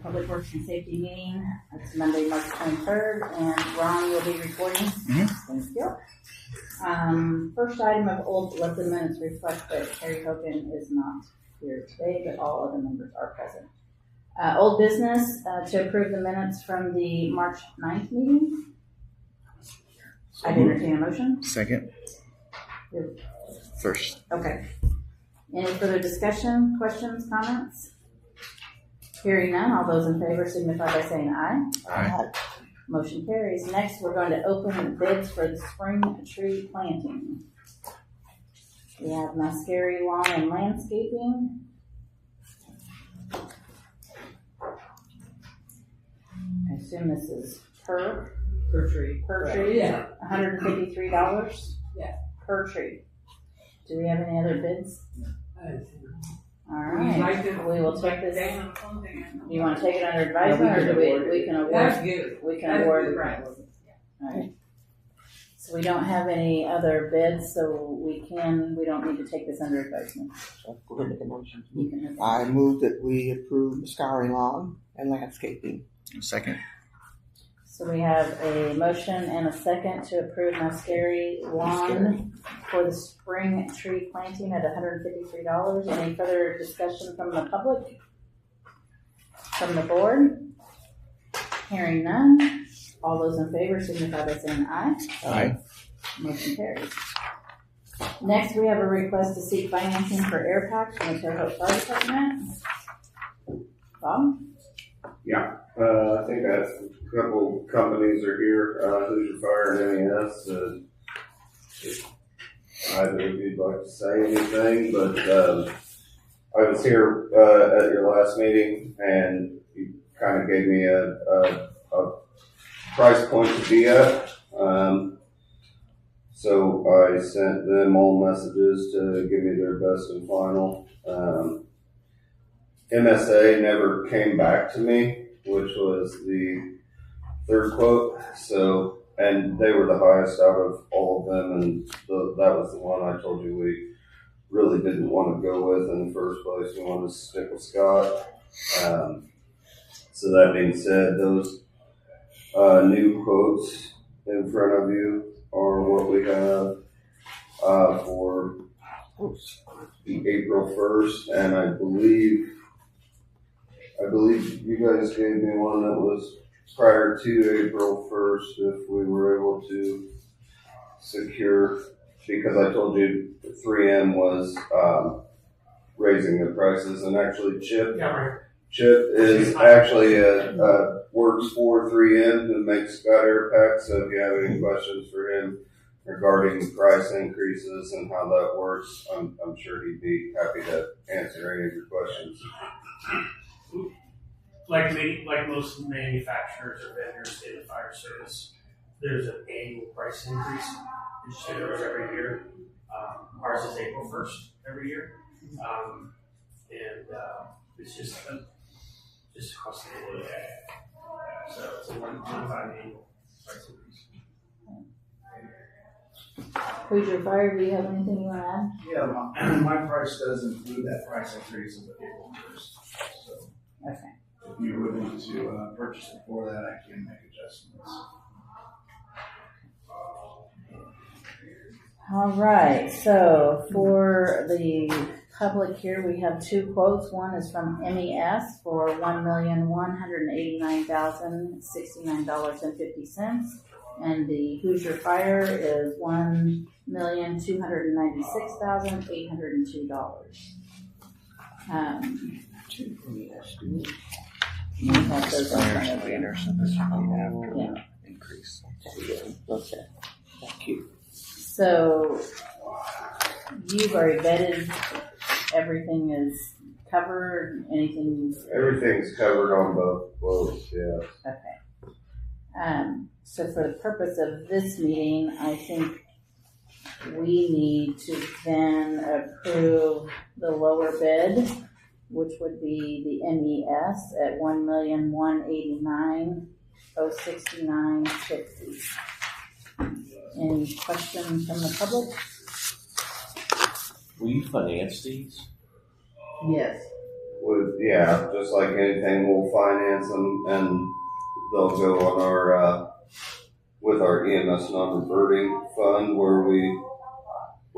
Public Works and Safety meeting. It's Monday, March 23rd, and Ron will be recording. Thank you. First item of old, let the minutes reflect that Terry Hogan is not here today, but all other members are present. Old business, to approve the minutes from the March 9th meeting. I'd entertain a motion. Second. First. Okay. Any further discussion, questions, comments? Hearing none, all those in favor signify by saying aye. Aye. Motion carries. Next, we're going to open bids for the spring tree planting. We have Mascari Lawn and Landscaping. I assume this is per tree. Yeah. $153. Yeah. Per tree. Do we have any other bids? All Would you like right. to- We will take this. Yeah, You want to take it under advisement, or do we can award? That's good. We can That's award. good, right. All right. So we don't have any other bids, so we don't need to take this under advisement. Go ahead and make a motion. You can have I move that we approve Mascari Lawn and Landscaping. Second. So we have a motion and a second to approve Mascari Lawn for the spring tree planting at $153. Any further discussion from the public? From the board? Hearing none. All those in favor signify by saying aye. Aye. Motion carries. Next, we have a request to seek financing for air packs from the Terre Haute Fire Department. Bob? Yeah, I think a couple companies are here, Hoosier Fire and MES. Either of you'd like to say anything, but I was here at your last meeting, and you kind of gave me a price point to be at. So I sent them all messages to give me their best and final. MSA never came back to me, which was the third quote. So, and they were the highest out of all of them, and that was the one I told you we really didn't want to go with in the first place. We wanted to stick with Scott. So that being said, those new quotes in front of you are what we have for the April 1st, and I believe you guys gave me one that was prior to April 1st if we were able to secure, because I told you 3M was raising the prices, and actually Chip is actually works for 3M who makes Scott Air Packs, so if you have any questions for him regarding price increases and how that works, I'm sure he'd be happy to answer any of your questions. Like most manufacturers or vendors in the fire service, there's an annual price increase. It just occurs every year. Ours is April 1st every year. It's just across the board. So it's a 1.5 annual price increase. Hoosier Fire, do you have anything you want to add? Yeah, my price does include that price increase of April 1st. So Okay. if you would need to purchase before that, I can make adjustments. All right, so for the public here, we have two quotes. One is from MES for $1,189,069.50, and the Hoosier Fire is $1,296,802. You have those in front of you. Yeah. Increase. Okay. Thank you. So you've already vetted, everything is covered, Everything's covered on both quotes, yeah. Okay. So for the purpose of this meeting, I think we need to then approve the lower bid, which would be the MES at $1,189,069.50. Any questions from the public? Will you finance these? Yes. Yeah, just like anything, we'll finance them and they'll go on our, with our EMS non-reverting fund where we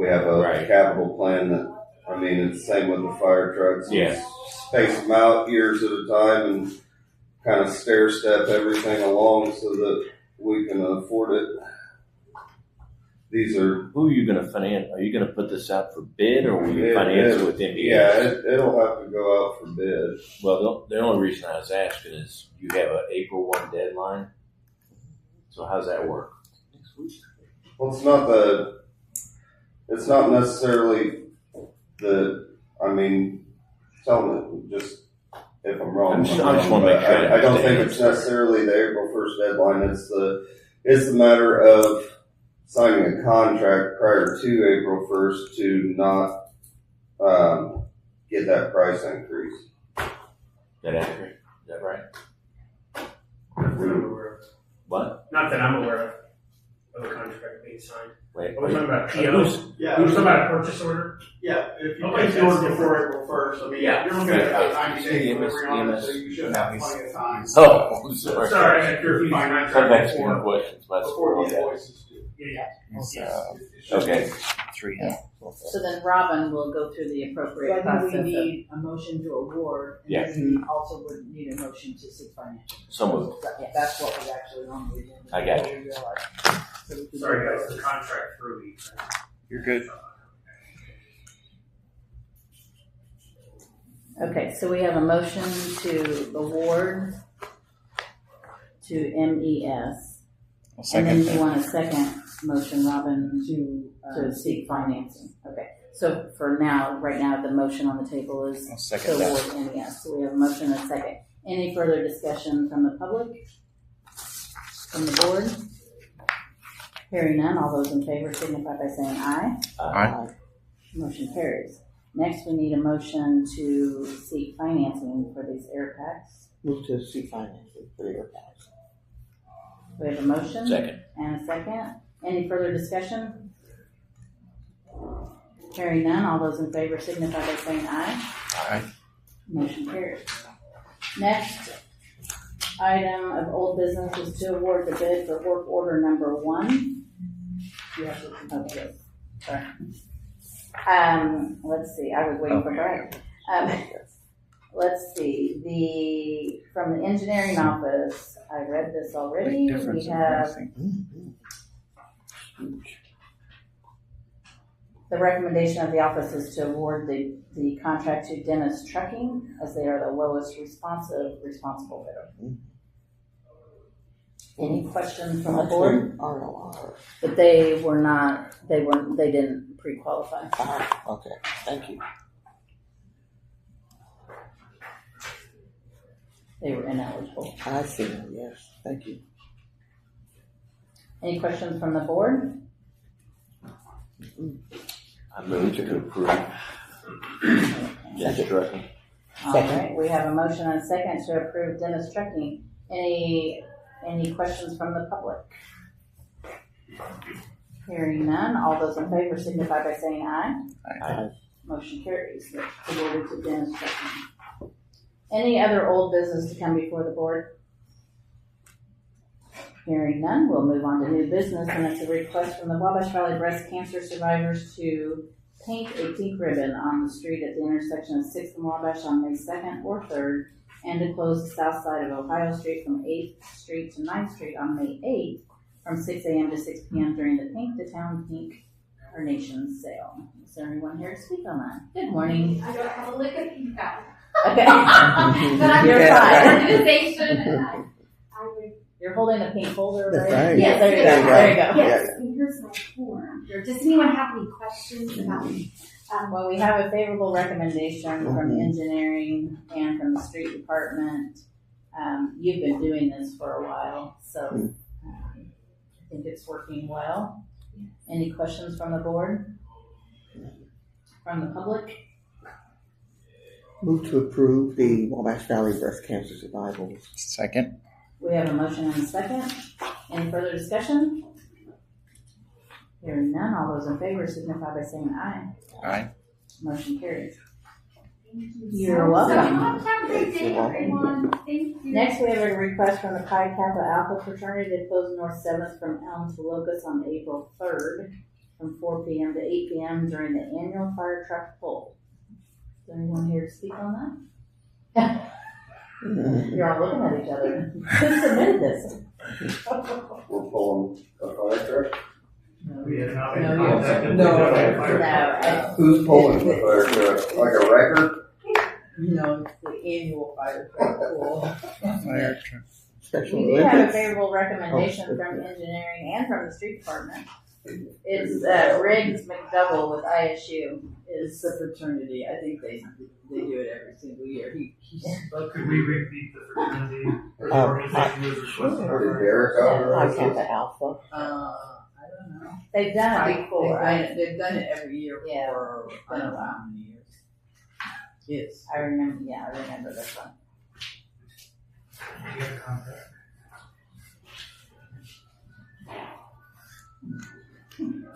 have a Right. capital plan that, I mean, it's the same with the fire trucks. Yeah. Space them out years at a time and kind of stair step everything along so that we can afford it. These are. Who are you going to finance? Are you going to put this out for bid, or will you finance it with MBS? Yeah, it'll have to go out for bid. Well, the only reason I was asking is you have an April 1 deadline. So how's that work? Next week. Well, it's not necessarily tell me just if I'm wrong. I just want to make sure. I don't think it's necessarily the April 1st deadline. It's the matter of signing a contract prior to April 1st to not get that price increase. Is that accurate? Is that right? Not that I'm aware of. What? Not that I'm aware of a contract being signed. Wait. Are we talking about POs? Yeah. We're talking about a purchase order? Yeah, if you Okay, place the that's order before different. April 1st, I mean, Yeah. you're looking at about 90 days delivery on it, so you should have plenty of time. Oh, I'm sorry. Sorry, I confused my I'm contract asking you before. questions. Before the invoices due. Yeah. Okay. So then Robin will go through the appropriate So I process. think we need a motion to award, and Yeah. then we also would need a motion to seek financial. So moved. That's what we actually normally do. I got you. Sorry guys, the contract through me. You're good. Okay, so we have a motion to award to MES. And then you want a second motion, Robin, to seek financing. Okay, so for now, right now, the motion on the table is to award MES. So we have a motion and a second. Any further discussion from the public? From the board? Hearing none, all those in favor signify by saying aye. Aye. Motion carries. Next, we need a motion to seek financing for these air packs. Move to seek financing for the air packs. We have a motion. Second. And a second. Any further discussion? Hearing none, all those in favor signify by saying aye. Aye. Motion carries. Next item of old business is to award the bid for work order number 1. You have to, okay, sorry. Let's see, I was waiting for Brad. Let's see, from the engineering office, I read this already. We have the recommendation of the office is to award the contract to Dennis Trucking as they are the lowest responsible bidder. Any questions from the board? But they didn't pre-qualify. Okay, thank you. They were ineligible. I see, yes, thank you. Any questions from the board? I move to approve. Dennis Trucking. All right, we have a motion and a second to approve Dennis Trucking. Any questions from the public? Hearing none, all those in favor signify by saying aye. Aye. Motion carries. Awarded to Dennis Trucking. Any other old business to come before the board? Hearing none, we'll move on to new business, and it's a request from the Wabash Valley Breast Cancer Survivors to paint a pink ribbon on the street at the intersection of 6th and Wabash on May 2nd or 3rd, and to close the south side of Ohio Street from 8th Street to 9th Street on May 8th from 6 a.m. to 6 p.m. during the Pink to Town Pink Carnation Sale. Is there anyone here to speak on that? Good morning. I don't have a lick of pink out. Okay. But I'm You're your fine. organization, and I would. You're holding a pink folder, That's right? right. Yes, There you go. Yes, and here's my form. Does anyone have any questions about Well, we have a favorable recommendation from engineering and from the street department. You've been doing this for a while, so I think it's working well. Any questions from the board? From the public? Move to approve the Wabash Valley Breast Cancer Survivors. Second. We have a motion and a second. Any further discussion? Hearing none, all those in favor signify by saying aye. Aye. Motion carries. You're welcome. Have a great day, everyone. Thank you. Next, we have a request from the Pi Kappa Alpha fraternity to close North 7th from Elm to Locust on April 3rd from 4 p.m. to 8 p.m. during the annual fire truck pull. Is there anyone here to speak on that? You're all looking at each other. Who submitted this? We're pulling a fire truck. We have not No, been you- contacted. no, with the no, fire No, Who's pulling the fire truck? Like a wrecker? No, it's the annual fire truck pool. Special we do have a Olympics. favorable recommendation from engineering and from the street department. It's Riggs McDougal with ISU. It's the fraternity. I think they do it every single year. He spoke. Could we repeat the fraternity or the Oh, organization who was requesting our Did fire? Derek Pi authorize it? Kappa Alpha. I don't know. They've done it before. They've done it every year Yeah. for I don't know how many years. Yes. I remember. Yeah, I remember this one. We have a contact.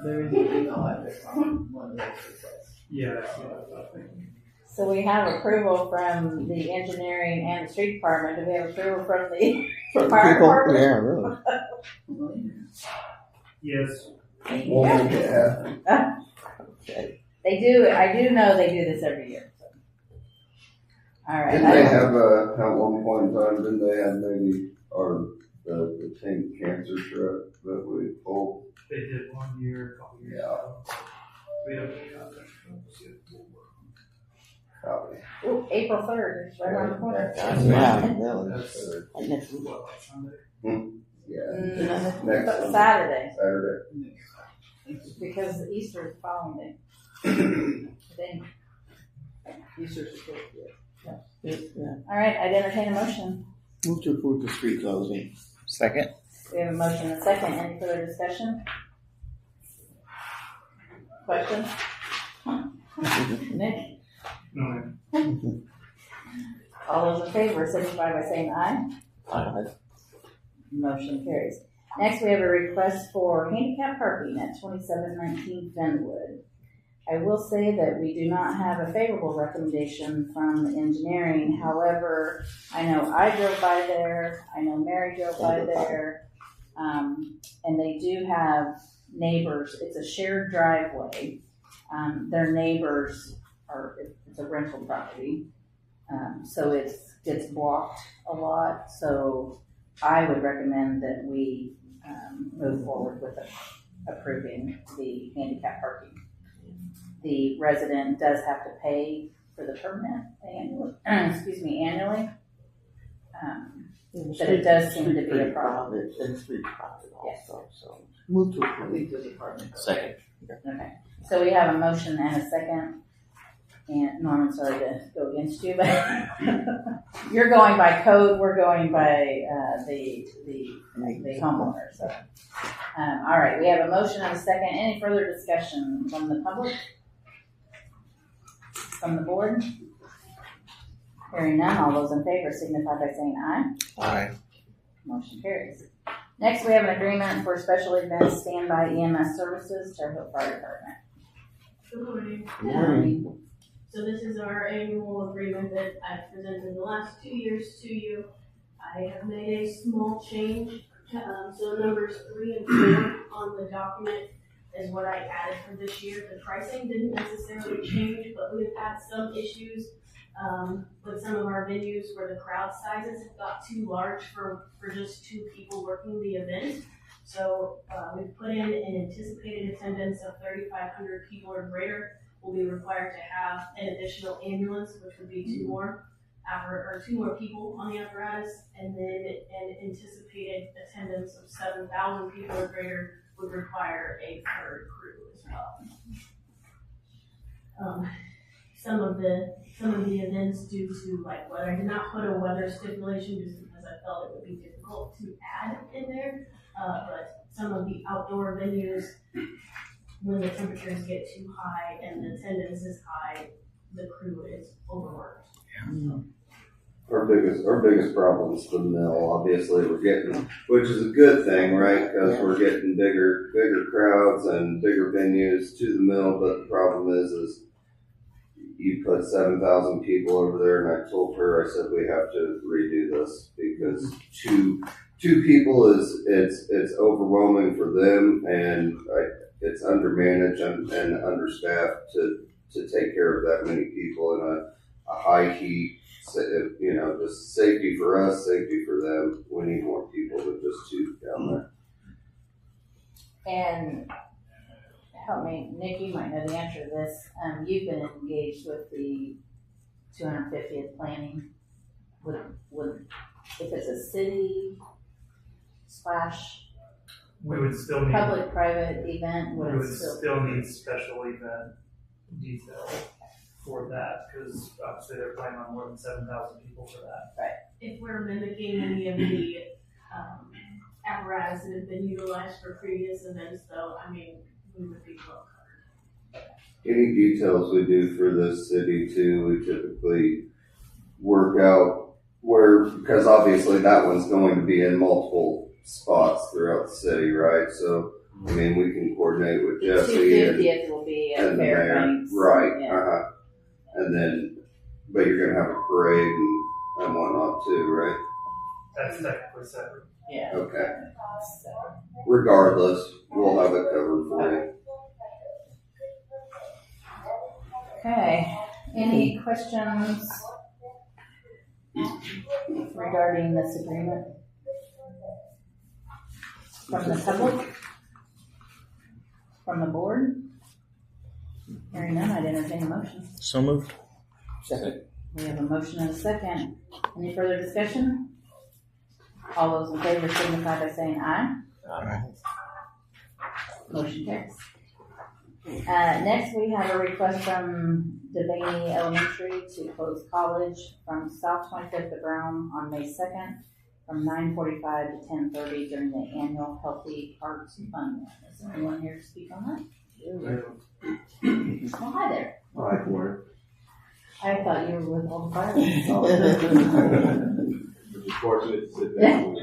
There is an email address on one of those requests. Yeah, that's what So we have approval from the engineering and the street department. Do we have approval from the For fire people, department? yeah, really. Yes. We'll make it happen. Okay. They do. I do know they do this every year. So. All right. Didn't they have at one point in time, didn't they have maybe, or the tank cancer truck that we pulled? They did 1 year, a couple years Yeah. ago. We have a contact. We'll see if it will work. Probably. Ooh, April 3rd. It's right around the corner. Yeah, really. That's Like next week. what, Sunday? Yeah. Mm, Saturday, Saturday. because Easter is the following day. I think. Easter's the fifth, yeah. Yeah. All right. I'd entertain a motion. Move to approve the street closing. Second. We have a motion and a second. Any further discussion? Question? Nick? No, All those in favor signify by saying aye. Aye. Motion carries. Next, we have a request for handicap parking at 2719 Fenwood. I will say that we do not have a favorable recommendation from engineering. However, I know I drove by there. I know Mary drove by there. And they do have neighbors. It's a shared driveway. Their neighbors it's a rental property. So it gets blocked a lot. So I would recommend that we move forward with approving the handicap parking. The resident does have to pay for the permit annually. Annually. But it does seem to be a problem. And street private Yes. also, so. Move to I approve. think the department. Second. Okay. So we have a motion and a second. And Norman, sorry to go against you, but you're going by code. We're going by the homeowner. So, all right. We have a motion and a second. Any further discussion from the public? From the board? Hearing none, all those in favor signify by saying aye. Aye. Motion carries. Next, we have an agreement for special events standby EMS services, Terre Haute Fire Department. Good morning. Morning. So this is our annual agreement that I've presented the last 2 years to you. I have made a small change. So numbers 3 and 4 on the document is what I added for this year. The pricing didn't necessarily change, but we've had some issues with some of our venues where the crowd sizes have got too large for just 2 people working the event. So we've put in an anticipated attendance of 3,500 people or greater. Will be required to have an additional ambulance, which would be 2 more people on the apparatus, and then an anticipated attendance of 7,000 people or greater would require a 3rd crew as well. Some of the events due to like weather, I did not put a weather stipulation just because I felt it would be difficult to add in there. But some of the outdoor venues, when the temperatures get too high and the attendance is high, the crew is overworked. Our biggest problem is the mill. Obviously, we're getting, which is a good thing, right? Because we're getting bigger crowds and bigger venues to the mill. But the problem is you put 7,000 people over there, and I told her, I said, we have to redo this because two people it's overwhelming for them, and it's undermanaged and understaffed to take care of that many people in a high heat. You know, just safety for us, safety for them. We need more people than just two down there. And help me, Nick, you might know the answer to this. You've been engaged with the 250th planning. Would if it's a city / We would still need public-private event, we would still need special event detail for that because obviously they're planning on more than 7,000 people for that. If we're mimicking any of the apparatus that have been utilized for previous events, though, I mean, we would be well covered. Any details we do for this city too, we typically work out because obviously that one's going to be in multiple spots throughout the city, right? So, I mean, we can coordinate with Jesse and 250th will be at the mayor, Fairbanks. right? Yeah. And then, but you're gonna have a parade and whatnot too, right? That's technically separate. Yeah. Okay. So, Regardless, we'll have it covered for you. okay. Any questions regarding this agreement from the public? From the board? Hearing none, I'd entertain a motion. So moved. Second. We have a motion and a second. Any further discussion? All those in favor signify by saying aye. Aye. Motion carries. Next, we have a request from Devaney Elementary to close college from South 25th to Brown on May 2nd from 9:45 to 10:30 during the annual Healthy Arts Fund. Is there anyone here to speak on that? Oh, hi there. Hi, Warren. I thought you were with all the violence. We're fortunate to sit down.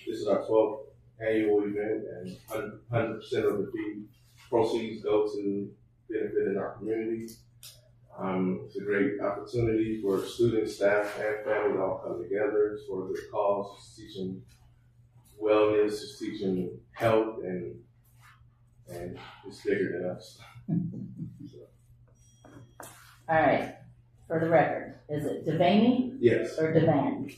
This is our 12th annual event, and 100% of the fee proceeds go to benefiting our community. It's a great opportunity for students, staff, and family to all come together. It's for a good cause. It's teaching wellness, it's teaching health, and it's bigger than us. All right. For the record, is it Devaney Yes. or Devan?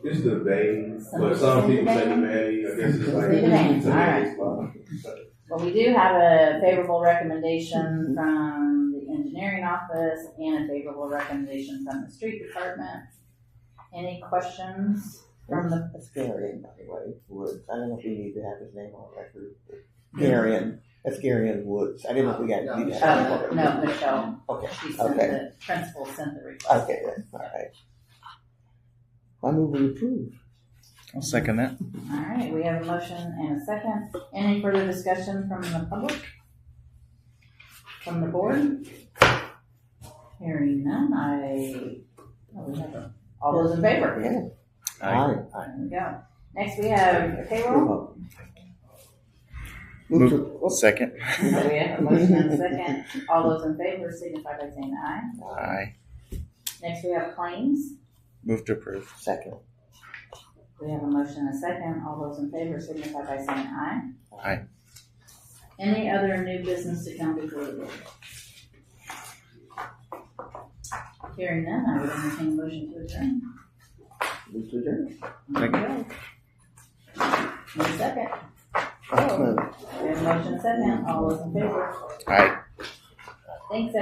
It's the vein, but some people say the vein. I guess it's like The vein. it's a All right. spot. Well, we do have a favorable recommendation from the engineering office and a favorable recommendation from the street department. Any questions from the? That's Garion, by the way, Woods. I don't know if we need to have his name on record. Garion. That's Garion Woods. I didn't know if we got need to have him on record. No, Michelle. Okay. She sent Okay. the principal sent the request. Okay, then. All right. I move we approve. I'll second that. All right, we have a motion and a second. Any further discussion from the public? From the board? Hearing none, we have all those in favor? Yeah. Aye. There we go. Next we have payroll. Second. So we have a motion and a second. All those in favor signify by saying aye. Aye. Next we have claims. Move to approve. Second. We have a motion and a second. All those in favor signify by saying aye. Aye. Any other new business to come before the board? Hearing none, I would entertain a motion to adjourn. Move to adjourn. Second. No second. Oh. We have a motion and a second. All those in favor. Aye. Thanks,